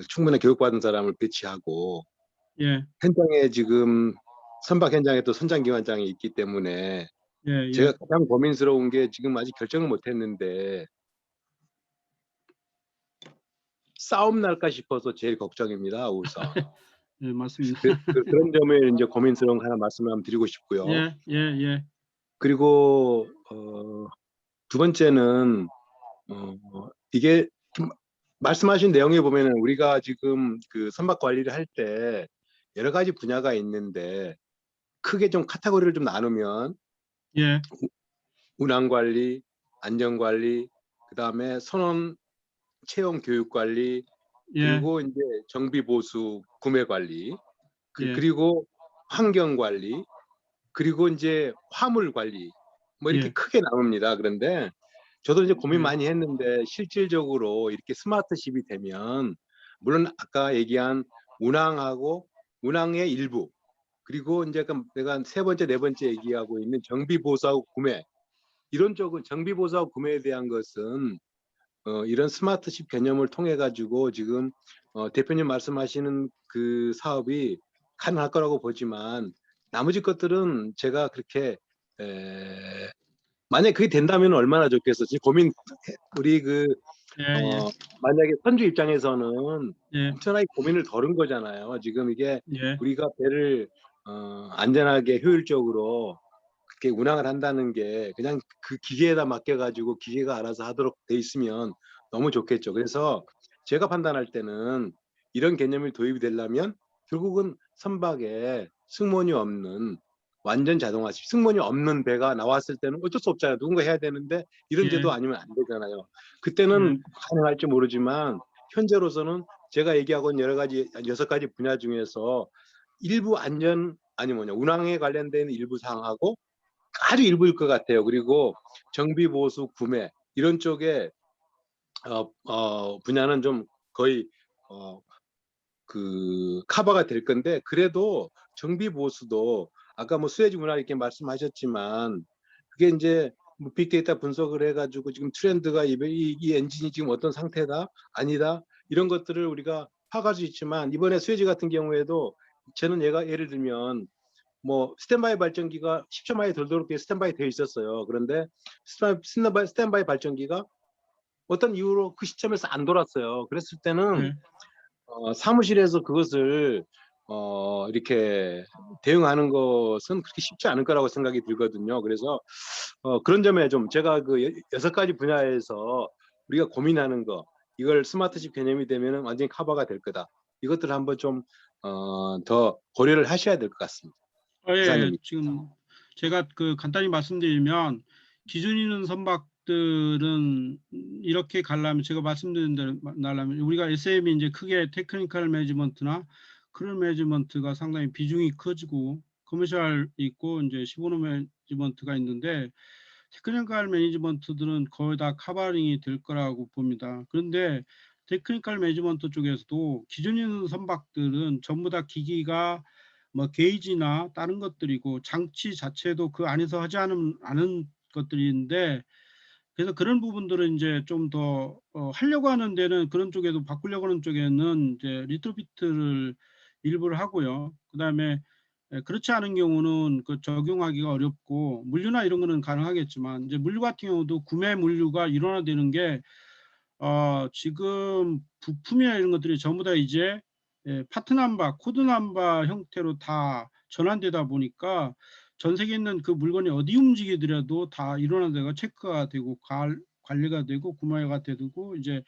충분히 교육받은 사람을 배치하고 예, 현장에 지금 선박 현장에 또 선장기관장이 있기 때문에 예, 예. 제가 가장 고민스러운 게 지금 아직 결정을 못했는데 싸움 날까 싶어서 제일 걱정입니다. 우선 예, 맞습니다. 그런 점에 이제 고민스러운 거 하나 말씀을 한번 드리고 싶고요. 예, 예, 예, 그리고 두 번째는 이게 말씀하신 내용에 보면은 우리가 지금 그 선박 관리를 할 때 여러 가지 분야가 있는데 크게 좀 카테고리를 좀 나누면 예, 운항 관리, 안전 관리, 그다음에 선원 채용 교육 관리, 예, 그리고 이제 정비 보수 구매 관리, 예, 그리고 환경 관리, 그리고 이제 화물 관리 뭐 이렇게 예, 크게 나옵니다. 그런데 저도 이제 고민 예, 많이 했는데 실질적으로 이렇게 스마트십이 되면 물론 아까 얘기한 운항하고 운항의 일부 그리고 이제 내가 세 번째 네 번째 얘기하고 있는 정비 보수하고 구매 이런 쪽은 정비 보수하고 구매에 대한 것은 이런 스마트십 개념을 통해 가지고 지금 대표님 말씀하시는 그 사업이 가능할 거라고 보지만 나머지 것들은 제가 그렇게 만약에 그게 된다면 얼마나 좋겠어. 지금 고민 우리 예, 예, 어, 만약에 선주 입장에서는 예, 엄청나게 고민을 덜은 거잖아요. 지금 이게 예, 우리가 배를 안전하게 효율적으로 그렇게 운항을 한다는 게 그냥 그 기계에다 맡겨가지고 기계가 알아서 하도록 돼 있으면 너무 좋겠죠. 그래서 제가 판단할 때는 이런 개념이 도입이 되려면 결국은 선박에 승무원이 없는 완전 자동화식 승무원이 없는 배가 나왔을 때는 어쩔 수 없잖아요. 누군가 해야 되는데 이런 제도 예, 아니면 안 되잖아요. 예, 그때는 가능할지 모르지만 현재로서는 제가 얘기하고 있는 여러 가지 6가지 분야 중에서 일부 안전 아니 뭐냐 운항에 관련된 일부 사항하고 아주 일부일 것 같아요. 그리고 정비 보수 구매 이런 쪽에 분야는 좀 거의 어, 그 커버가 될 건데 그래도 정비 보수도 아까 뭐 수혜지 문화 이렇게 말씀하셨지만 그게 이제 뭐 빅데이터 분석을 해가지고 지금 트렌드가 이 엔진이 지금 어떤 상태다 아니다 이런 것들을 우리가 파악할 수 있지만 이번에 수혜지 같은 경우에도 저는 얘가 예를 들면 뭐 스탠바이 발전기가 10초 만에 돌도록 스탠바이 되어 있었어요. 그런데 스탠바이 발전기가 어떤 이유로 그 시점에서 안 돌았어요. 그랬을 때는 예. 사무실에서 그것을 이렇게 대응하는 것은 그렇게 쉽지 않을 거라고 생각이 들거든요. 그래서 그런 점에 좀 제가 그 6가지 분야에서 우리가 고민하는 거 이걸 스마트십 개념이 되면 완전히 커버가 될 거다. 이것들을 한번 좀 더 고려를 하셔야 될 것 같습니다. 예, 예. 이상입니다. 지금 제가 그 간단히 말씀드리면 기준 있는 선박들은 이렇게 가려면 제가 말씀드린 대로 나려면 우리가 SM이 이제 크게 테크니컬 매니지먼트나 크루 매니지먼트가 상당히 비중이 커지고 커머셜 있고 이제 시보노 매니지먼트가 있는데 테크니컬 매니지먼트들은 거의 다 커버링이 될 거라고 봅니다. 그런데 테크니컬 매니지먼트 쪽에서도 기존 있는 선박들은 전부 다 기기가 뭐 게이지나 다른 것들이고 장치 자체도 그 안에서 하지 않은 것들인데 그래서 그런 부분들은 이제 좀 더 하려고 하는 데는 그런 쪽에도 바꾸려고 하는 쪽에는 이제 리트로피트를 일부를 하고요. 그다음에 그렇지 않은 경우는 그 적용하기가 어렵고 물류나 이런 거는 가능하겠지만 이제 물류 같은 경우도 구매 물류가 일원화되는 게 지금 부품이나 이런 것들이 전부 다 이제 파트 넘버, 코드 넘버 형태로 다 전환되다 보니까 전 세계에 있는 그 물건이 어디 움직이더라도 다 일원화돼가 체크가 되고 관리가 되고 구매가 되고 이제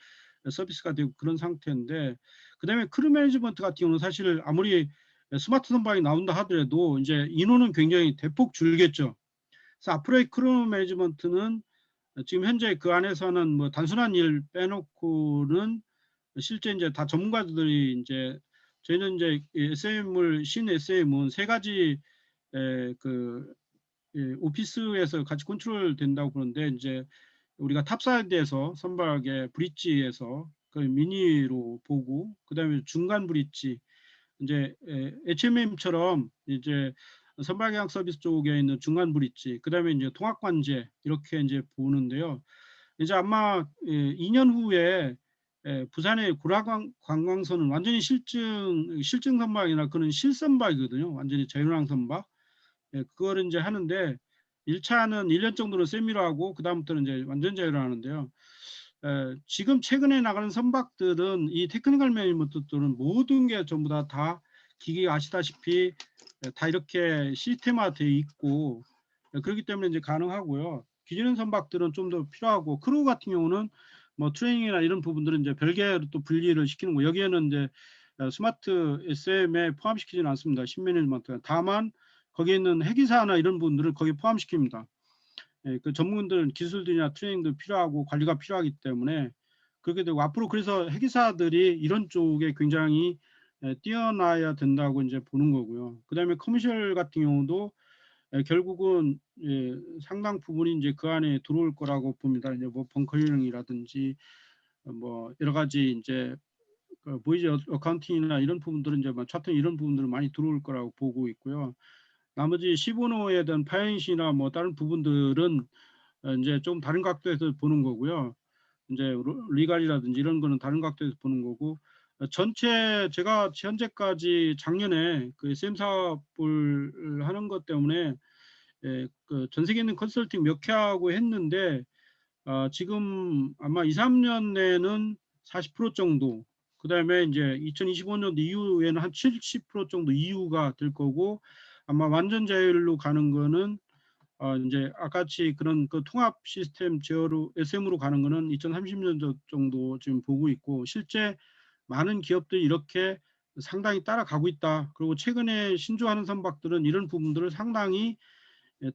서비스가 되고 그런 상태인데 그다음에 크루 매니지먼트 같은 경우는 사실 아무리 스마트 선박이 나온다 하더라도 이제 인원은 굉장히 대폭 줄겠죠. 그래서 앞으로의 크루 매니지먼트는 지금 현재 그 안에서는 뭐 단순한 일 빼놓고는 실제 이제 다 전문가들이 인제 저희는 인제 SM을 신 SM은 3가지 그 오피스에서 같이 컨트롤 된다고 그러는데 인제 우리가 탑사이드에서 선박의 브릿지에서 그 미니로 보고 그다음에 중간 브릿지 인제 HMM처럼 이제 선박여행 서비스 쪽에 있는 중간 브릿지 그다음에 인제 통합관제 이렇게 인제 보는데요. 이제 아마 2년 후에 부산의 관광선은 완전히 실증 선박이나 그런 실선박이거든요. 완전히 자율항 선박. 그거를 이제 하는데 1차는 1년 정도는 세미로 하고 그다음부터는 이제 완전 자율로 하는데요. 지금 최근에 나가는 선박들은 이 테크니컬 매니지먼트들은 모든 게 전부 다 기계 아시다시피 다 이렇게 시스템화 되어 있고 그렇기 때문에 이제 가능하고요. 기존 선박들은 좀 더 필요하고 크루 같은 경우는 뭐 트레이닝이나 이런 부분들은 이제 별개로 또 분리를 시키는 거. 여기에는 이제 스마트 SM에 포함시키지는 않습니다. 신매니지먼트. 다만 거기에 있는 해기사나 이런 부분들을 거기에 포함시킵니다. 그 전문들은 기술들이나 트레이닝도 필요하고 관리가 필요하기 때문에 그렇게 되고 앞으로 그래서 해기사들이 이런 쪽에 굉장히 뛰어나야 된다고 이제 보는 거고요. 그다음에 커머셜 같은 경우도 결국은 상당 부분이 이제 그 안에 들어올 거라고 봅니다. 이제 뭐 벙커링이라든지 뭐 여러 가지 이제 보이즈 어카운팅이나 이런 부분들은 이제 뭐 차트 이런 부분들은 많이 들어올 거라고 보고 있고요. 나머지 시보노에 대한 파이낸시나 뭐 다른 부분들은 이제 좀 다른 각도에서 보는 거고요. 이제 리갈이라든지 이런 거는 다른 각도에서 보는 거고 전체 제가 현재까지 작년에 그 SM 사업을 하는 것 때문에 그 전 세계에 있는 컨설팅 몇 개 하고 했는데 지금 아마 2-3년 내는 40% 정도 그다음에 이제 2025년 이후에는 한 70% 정도 이후가 될 거고 아마 완전 자율로 가는 거는 이제 아까같이 그런 그 통합 시스템 제어로 SM으로 가는 거는 2030년 정도 지금 보고 있고 실제 많은 기업들이 이렇게 상당히 따라가고 있다. 그리고 최근에 신조하는 선박들은 이런 부분들을 상당히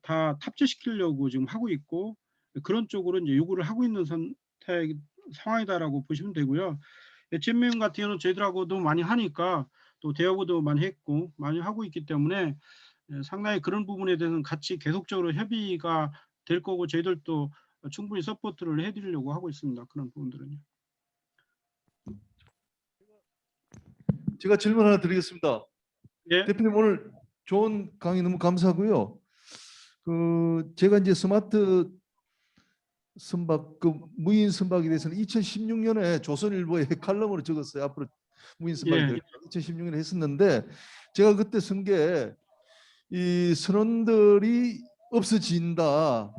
다 탑재시키려고 지금 하고 있고 그런 쪽으로 이제 요구를 하고 있는 상황이다라고 보시면 되고요. HMM 같은 경우는 저희들하고도 많이 하니까 또 대화도 많이 했고 많이 하고 있기 때문에 상당히 그런 부분에 대해서는 같이 계속적으로 협의가 될 거고 저희들도 충분히 서포트를 해드리려고 하고 있습니다. 그런 부분들은요. 제가 질문 하나 드리겠습니다. 예, 대표님 오늘 좋은 강의 너무 감사하고요. 제가 이제 스마트 선박, 무인 선박에 대해서는 2016년에 조선일보에 칼럼으로 적었어요. 앞으로 무인 선박이 예, 될 2016년에 했었는데 제가 그때 쓴 게 이 선원들이 없어진다.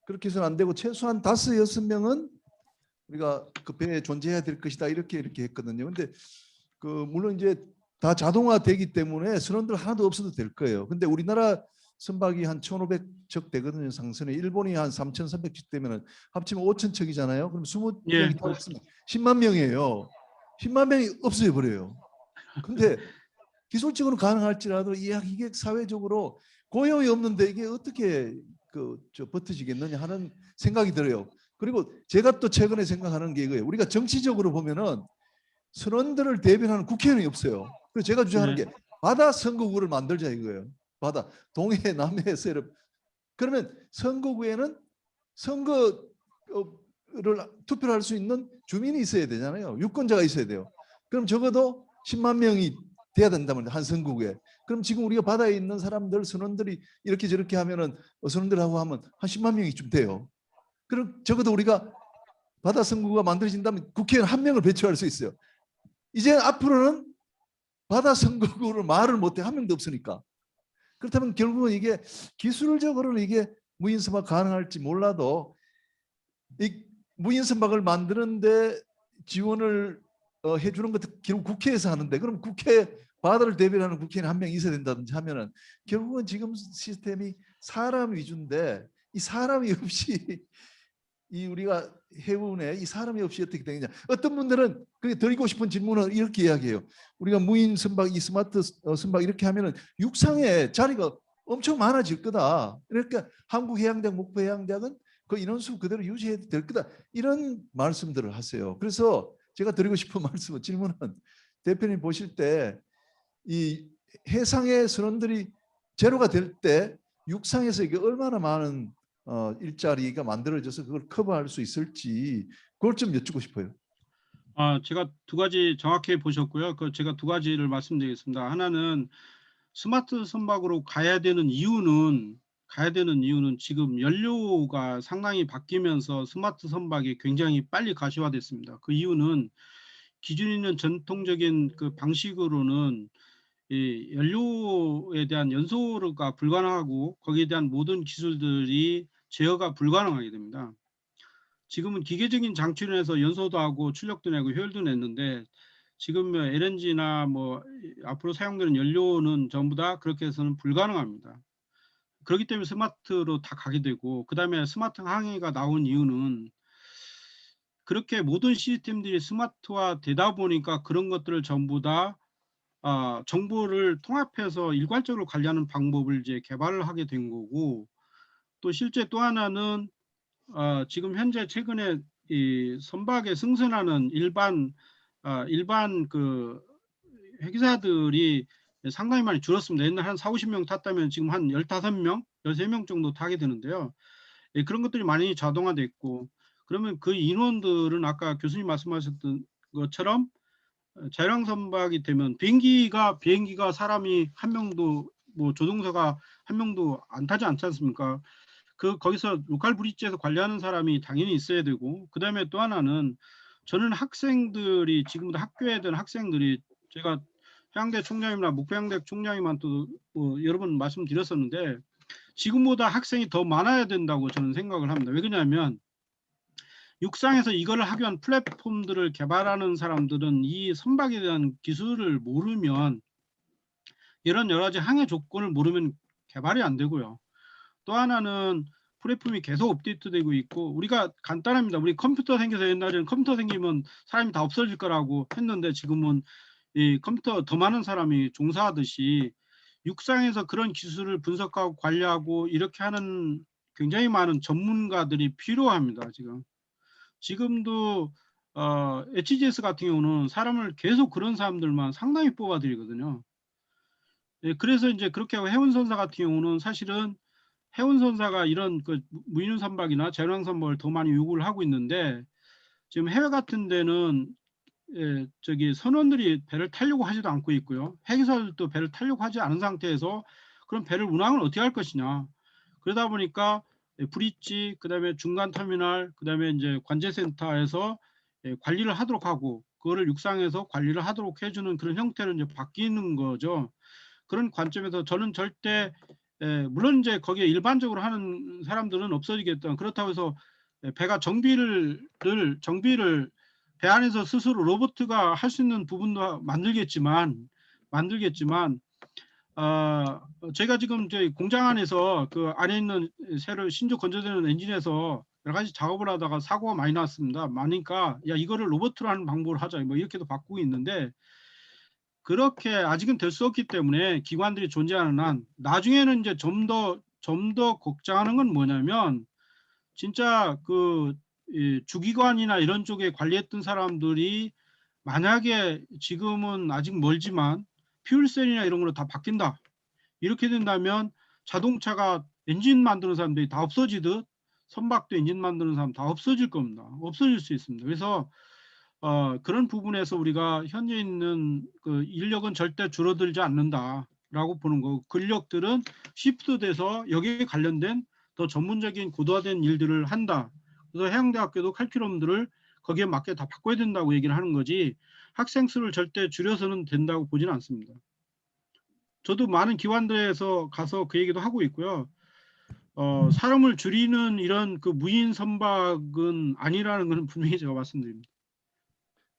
그렇게 해서는 안 되고 최소한 5-6명은 우리가 그 배에 존재해야 될 것이다. 이렇게 했거든요. 근데 물론 이제 다 자동화되기 때문에 선원들 하나도 없어도 될 거예요. 근데 우리나라 선박이 한 1,500척 되거든요. 상선에. 일본이 한 3,300척 되면 합치면 5,000척이잖아요. 그럼 20명이 예, 더 없으면 10만 명이에요. 10만 명이 없어져 버려요. 근데 기술적으로 가능할지라도 이게 사회적으로 고용이 없는데 이게 어떻게 버텨지겠느냐 하는 생각이 들어요. 그리고 제가 또 최근에 생각하는 게 이거예요. 우리가 정치적으로 보면은 선원들을 대변하는 국회의원이 없어요. 그래서 제가 주장하는 예, 게 바다 선거구를 만들자 이거예요. 바다 동해 남해 세력. 그러면 선거구에는 선거를 투표를 할 수 있는 주민이 있어야 되잖아요. 유권자가 있어야 돼요. 그럼 적어도 10만 명이 돼야 된다면 한 선거구에. 그럼 지금 우리가 바다에 있는 사람들 선원들이 이렇게 저렇게 하면은 선원들하고 하면 한 10만 명이쯤 돼요. 그럼 적어도 우리가 바다 선거구가 만들어진다면 국회의원 한 명을 배출할 수 있어요. 이제 앞으로는 바다 선거구를 말을 못해 한 명도 없으니까. 그렇다면 결국은 이게 기술적으로는 이게 무인 선박 가능할지 몰라도 이 무인 선박을 만드는데 지원을 해주는 것도 결국 국회에서 하는데 그럼 국회 바다를 대변하는 국회의원 한 명 있어야 된다든지 하면은 결국은 지금 시스템이 사람 위주인데 이 사람이 없이 이 우리가 해운에 이 사람이 없이 어떻게 되느냐. 어떤 분들은 그게 드리고 싶은 질문은 이렇게 이야기해요. 우리가 무인 선박, 이 스마트 선박 이렇게 하면은 육상에 자리가 엄청 많아질 거다. 그러니까 한국해양대학, 목포해양대학은 그 인원수 그대로 유지해야 될 거다. 이런 말씀들을 하세요. 그래서 제가 드리고 싶은 말씀은 질문은 대표님 보실 때 이 해상의 선원들이 제로가 될 때 육상에서 이게 얼마나 많은 일자리가 만들어져서 그걸 커버할 수 있을지 그걸 좀 여쭙고 싶어요. 제가 두 가지 정확히 보셨고요. 제가 두 가지를 말씀드리겠습니다. 하나는 스마트 선박으로 가야 되는 이유는 가야 되는 이유는 지금 연료가 상당히 바뀌면서 스마트 선박이 굉장히 빨리 가시화됐습니다. 그 이유는 기존에 있는 전통적인 그 방식으로는 이 연료에 대한 연소가 불가능하고 거기에 대한 모든 기술들이 제어가 불가능하게 됩니다. 지금은 기계적인 장치로 해서 연소도 하고 출력도 내고 효율도 냈는데 지금 LNG나 뭐 앞으로 사용되는 연료는 전부 다 그렇게 해서는 불가능합니다. 그렇기 때문에 스마트로 다 가게 되고, 그 다음에 스마트 항해가 나온 이유는 그렇게 모든 시스템들이 스마트화 되다 보니까 그런 것들을 전부 다 정보를 통합해서 일괄적으로 관리하는 방법을 이제 개발을 하게 된 거고, 또 실제 또 하나는 지금 현재 최근에 이 선박에 승선하는 일반 그 회계사들이 상당히 많이 줄었습니다. 옛날 한 40~50명 탔다면 지금 한 15명, 13명 정도 타게 되는데요. 예, 그런 것들이 많이 자동화됐고, 그러면 그 인원들은 아까 교수님 말씀하셨던 것처럼 자율항 선박이 되면 비행기가 사람이 한 명도, 뭐 조종사가 한 명도 안 타지 않지 않습니까? 거기서 로컬 브릿지에서 관리하는 사람이 당연히 있어야 되고, 그 다음에 또 하나는 저는 학생들이 지금도 학교에 대한 학생들이, 제가 해양대 총장님이나 목포해양대 총장님한테 여러 번 말씀드렸었는데 지금보다 학생이 더 많아야 된다고 저는 생각을 합니다. 왜 그러냐면 육상에서 이걸 하기 위한 플랫폼들을 개발하는 사람들은 이 선박에 대한 기술을 모르면, 이런 여러 가지 항해 조건을 모르면 개발이 안 되고요. 또 하나는 플랫폼이 계속 업데이트되고 있고, 우리가 간단합니다. 우리 컴퓨터 생겨서 옛날에는 컴퓨터 생기면 사람이 다 없어질 거라고 했는데 지금은 이 컴퓨터 더 많은 사람이 종사하듯이 육상에서 그런 기술을 분석하고 관리하고 이렇게 하는 굉장히 많은 전문가들이 필요합니다. 지금도 HGS 같은 경우는 사람을 계속 그런 사람들만 상당히 뽑아들이거든요. 예, 그래서 이제 그렇게 하고 해운선사 같은 경우는 사실은 해운선사가 이런 그 무인륜 선박이나 자율항 선박을 더 많이 요구를 하고 있는데, 지금 해외 같은 데는 선원들이 배를 타려고 하지도 않고 있고요. 해기사들도 배를 타려고 하지 않은 상태에서 그럼 배를 운항을 어떻게 할 것이냐. 그러다 보니까 브릿지, 그다음에 중간 터미널, 그다음에 이제 관제센터에서 관리를 하도록 하고, 그거를 육상에서 관리를 하도록 해주는 그런 형태로 이제 바뀌는 거죠. 그런 관점에서 저는 절대 물론 이제 거기에 일반적으로 하는 사람들은 없어지겠다. 그렇다고 해서 배가 정비를 배 안에서 스스로 로봇가 할 수 있는 부분도 만들겠지만 저희가 지금 저희 공장 안에서 그 안에 있는 새로 신조 건조되는 엔진에서 여러 가지 작업을 하다가 사고가 많이 났습니다. 많으니까 야 이거를 로봇으로 하는 방법을 하자, 뭐 이렇게도 바꾸고 있는데, 그렇게 아직은 될 수 없기 때문에 기관들이 존재하는 한, 나중에는 이제 좀 더 걱정하는 건 뭐냐면, 진짜 이 주기관이나 이런 쪽에 관리했던 사람들이 만약에 지금은 아직 멀지만 퓨얼셀이나 이런 걸로 다 바뀐다, 이렇게 된다면 자동차가 엔진 만드는 사람들이 다 없어지듯 선박도 엔진 만드는 사람 다 없어질 겁니다. 없어질 수 있습니다. 그래서 그런 부분에서 우리가 현재 있는 그 인력은 절대 줄어들지 않는다라고 보는 거고, 근력들은 시프트돼서 여기에 관련된 더 전문적인 고도화된 일들을 한다. 그래서 해양대학교도 커리큘럼들을 거기에 맞게 다 바꿔야 된다고 얘기를 하는 거지, 학생 수를 절대 줄여서는 된다고 보지는 않습니다. 저도 많은 기관들에서 가서 그 얘기도 하고 있고요. 사람을 줄이는 이런 그 무인 선박은 아니라는 것은 분명히 제가 말씀드립니다.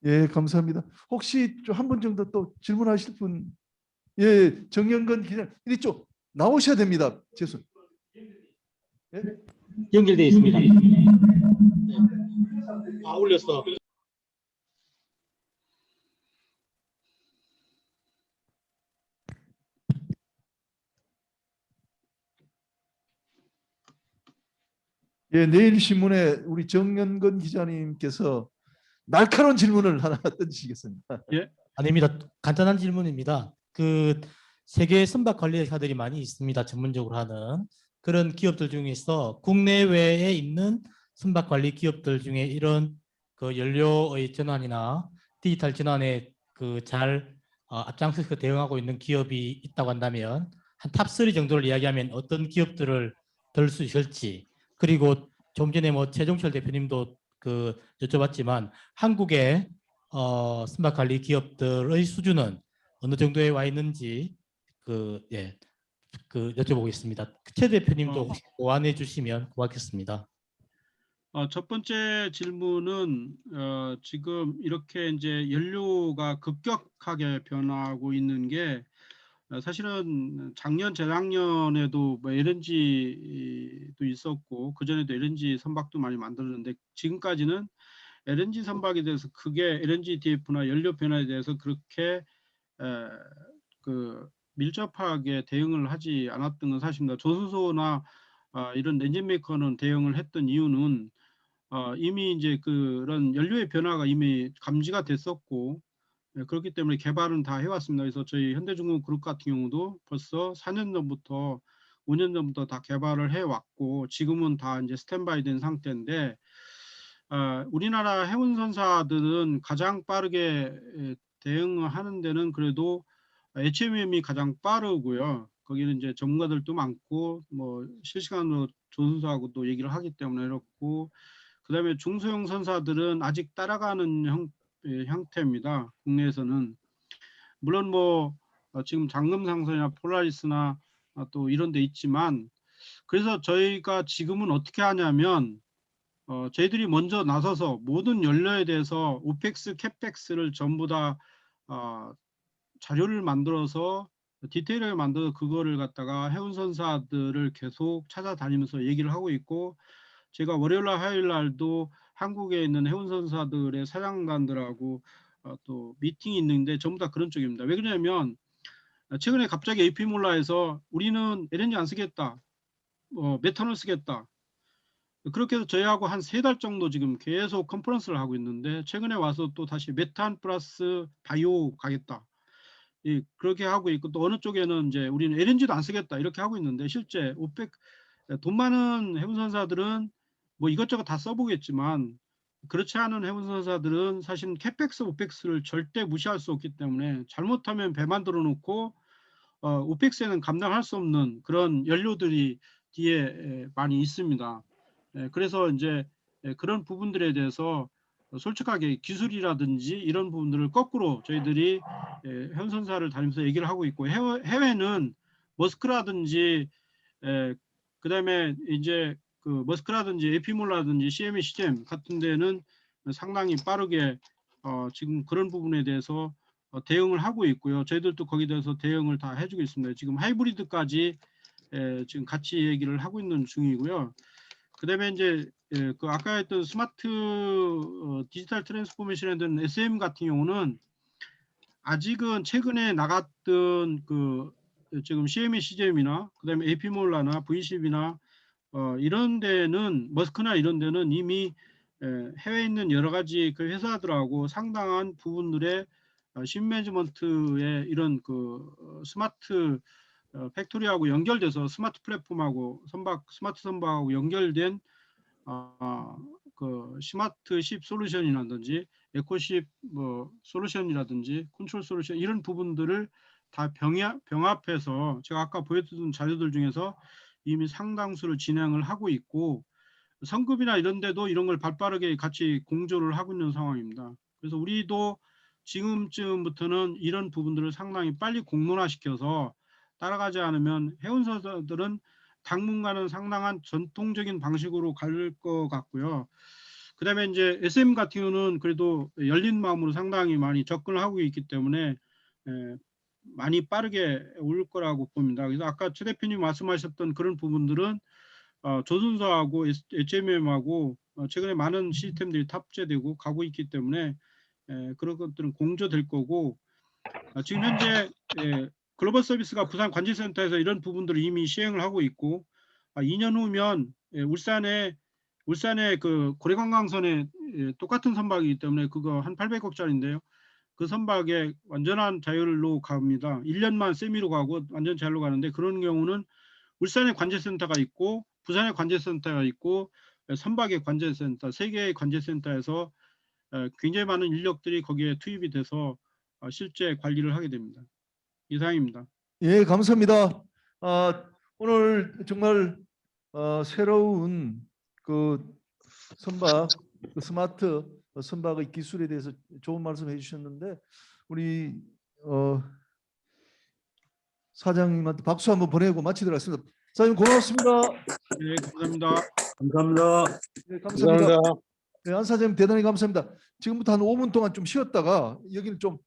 예, 감사합니다. 혹시 한 분 정도 또 질문하실 분? 예, 정영근 기자 이쪽 나오셔야 됩니다. 죄송. 예? 연결되어 있습니다. 올렸어. 예, 내일 신문에 우리 정연근 기자님께서 날카로운 질문을 하나 던지시겠습니다. 예. 아닙니다. 간단한 질문입니다. 그 세계 선박 관리사들이 많이 있습니다. 전문적으로 하는 그런 기업들 중에서 국내외에 있는 선박 관리 기업들 중에 이런 그 연료의 전환이나 디지털 전환에 잘 앞장서서 대응하고 있는 기업이 있다고 한다면 한 탑3 정도를 이야기하면 어떤 기업들을 될 수 있을지, 그리고 좀 전에 뭐 최종철 대표님도 그 여쭤봤지만 한국의 선박 관리 기업들의 수준은 어느 정도에 와 있는지 예, 여쭤보겠습니다. 최 대표님도 혹시 보완해 주시면 고맙겠습니다. 첫 번째 질문은 지금 이렇게 이제 연료가 급격하게 변하고 있는 게 사실은 작년, 재작년에도 뭐 LNG도 있었고 그 전에도 LNG 선박도 많이 만들었는데 지금까지는 LNG 선박에 대해서 크게 LNG DF나 연료 변화에 대해서 그렇게 밀접하게 대응을 하지 않았던 건 사실입니다. 조선소나 이런 엔진 메이커는 대응을 했던 이유는 이미 이제 그런 연료의 변화가 이미 감지가 됐었고 그렇기 때문에 개발은 다 해왔습니다. 그래서 저희 현대중공 그룹 같은 경우도 벌써 4년 전부터 5년 전부터 다 개발을 해왔고 지금은 다 이제 스탠바이 된 상태인데 우리나라 해운선사들은 가장 빠르게 대응하는 데는 그래도 HMM이 가장 빠르고요. 거기는 이제 전문가들도 많고 뭐 실시간으로 조선소하고도 얘기를 하기 때문에 그렇고 그다음에 중소형 선사들은 아직 따라가는 형태입니다. 국내에서는 물론 뭐 지금 장금상선이나 폴라리스나 또 이런 데 있지만 그래서 저희가 지금은 어떻게 하냐면 저희들이 먼저 나서서 모든 연료에 대해서 오펙스, 캐펙스를 전부 다 자료를 만들어서 디테일하게 만들어서 그거를 갖다가 해운선사들을 계속 찾아다니면서 얘기를 하고 있고 제가 월요일날 화요일날도 한국에 있는 해운선사들의 사장단들하고 또 미팅이 있는데 전부 다 그런 쪽입니다. 왜 그러냐면 최근에 갑자기 AP몰라에서 우리는 LNG 안 쓰겠다. 메탄올 쓰겠다. 그렇게 해서 저희하고 한 3달 정도 지금 계속 컨퍼런스를 하고 있는데 최근에 와서 또 다시 메탄 플러스 바이오 가겠다. 그렇게 하고 있고 또 어느 쪽에는 이제 우리는 LNG도 안 쓰겠다 이렇게 하고 있는데 실제 오펙 돈 많은 해운선사들은 뭐 이것저것 다 써보겠지만 그렇지 않은 해운선사들은 사실 캐펙스, 오펙스를 절대 무시할 수 없기 때문에 잘못하면 배 만들어 놓고 오펙스에는 감당할 수 없는 그런 연료들이 뒤에 많이 있습니다. 그래서 이제 그런 부분들에 대해서 솔직하게 기술이라든지 이런 부분들을 거꾸로 저희들이 해운선사를 다니면서 얘기를 하고 있고 해외는 머스크라든지 그다음에 이제 그 머스크라든지 에피몰라든지 CME, CGM 같은 데는 상당히 빠르게 지금 그런 부분에 대해서 대응을 하고 있고요. 저희들도 거기에 대해서 대응을 다 해주고 있습니다. 지금 하이브리드까지 지금 같이 얘기를 하고 있는 중이고요. 그다음에 이제 그 아까 했던 스마트 디지털 트랜스포메이션에 대한 SM 같은 경우는 아직은 최근에 나갔던 그 지금 CME, CGM이나 그다음에 AP몰라나 V10이나 이런 데는 머스크나 이런 데는 이미 해외에 있는 여러 가지 그 회사들하고 상당한 부분들의 신매니지먼트의 이런 그 스마트 팩토리하고 연결돼서 스마트 플랫폼하고 스마트 선박하고 연결된 그 스마트십 솔루션이라든지 에코십 뭐 솔루션이라든지 컨트롤 솔루션 이런 부분들을 다 병합해서 제가 아까 보여드린 자료들 중에서 이미 상당수를 진행을 하고 있고 성급이나 이런 데도 이런 걸 발빠르게 같이 공조를 하고 있는 상황입니다. 그래서 우리도 지금쯤부터는 이런 부분들을 상당히 빨리 공론화시켜서 따라가지 않으면 해운사들은 당분간은 상당한 전통적인 방식으로 갈 것 같고요. 그 다음에 이제 SM 같은 경우는 그래도 열린 마음으로 상당히 많이 접근을 하고 있기 때문에 많이 빠르게 올 거라고 봅니다. 그래서 아까 최 대표님 말씀하셨던 그런 부분들은 조선소하고 HMM하고 최근에 많은 시스템들이 탑재되고 가고 있기 때문에 그런 것들은 공조될 거고 지금 현재 글로벌 서비스가 부산 관제센터에서 이런 부분들을 이미 시행을 하고 있고 2년 후면 울산에 그 고래관광선에 똑같은 선박이기 때문에 그거 한 800억짜리인데요. 그 선박에 완전한 자율로 갑니다. 1년만 세미로 가고 완전 자율로 가는데 그런 경우는 울산에 관제센터가 있고 부산에 관제센터가 있고 선박의 관제센터, 세 개의 관제센터에서 굉장히 많은 인력들이 거기에 투입이 돼서 실제 관리를 하게 됩니다. 이상입니다. 예, 감사합니다. 오늘 정말 새로운 그 선박, 그 스마트 선박의 기술에 대해서 좋은 말씀 해주셨는데 우리 사장님한테 박수 한번 보내고 마치도록 하겠습니다. 사장님 고맙습니다. 네, 감사합니다. 감사합니다. 네, 감사합니다. 감사합니다. 네, 안 사장님 대단히 감사합니다. 지금부터 한 5분 동안 좀 쉬었다가 여기는 좀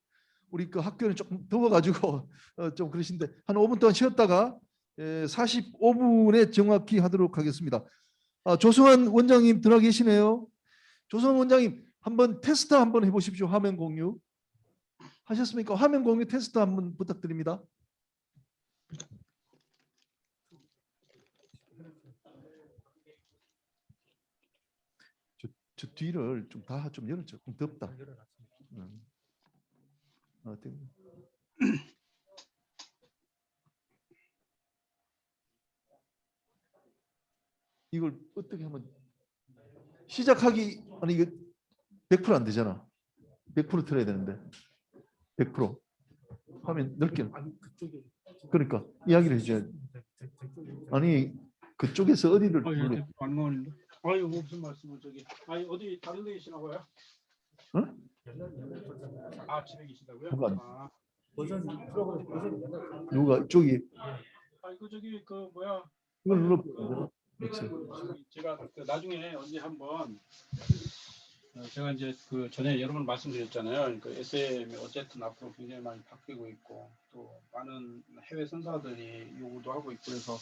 우리 그 학교는 조금 더워가지고 좀 그러신데 한 5분 동안 쉬었다가 45분에 정확히 하도록 하겠습니다. 조성환 원장님 들어와 계시네요. 조성환 원장님 한번 테스트 한번 해보십시오. 화면 공유 하셨습니까? 화면 공유 테스트 한번 부탁드립니다. 저 뒤를 좀 다 좀 열었죠. 좀 덥다. 이걸 어떻게 하면 시작하기 아니 이게 100% 안 되잖아. 100% 틀어야 되는데 100% 화면 넓게 그러니까 이야기를 해줘야 아니 그쪽에서 어디를 예, 눌러 대표 안 나오는데. 아유, 무슨 말씀을 저기. 아니, 어디 다른 데 계시나 봐요? 응? 아, 집에 계시다고요? 누가? 아, 누가 쪽이 아이고 저기 그 뭐야? 이걸 눌러 제가 그 나중에 언제 한번 제가 이제 그 전에 여러 번 말씀드렸잖아요. 그 SM이 어쨌든 앞으로 굉장히 많이 바뀌고 있고 또 많은 해외 선사들이 요구도 하고 있고 그래서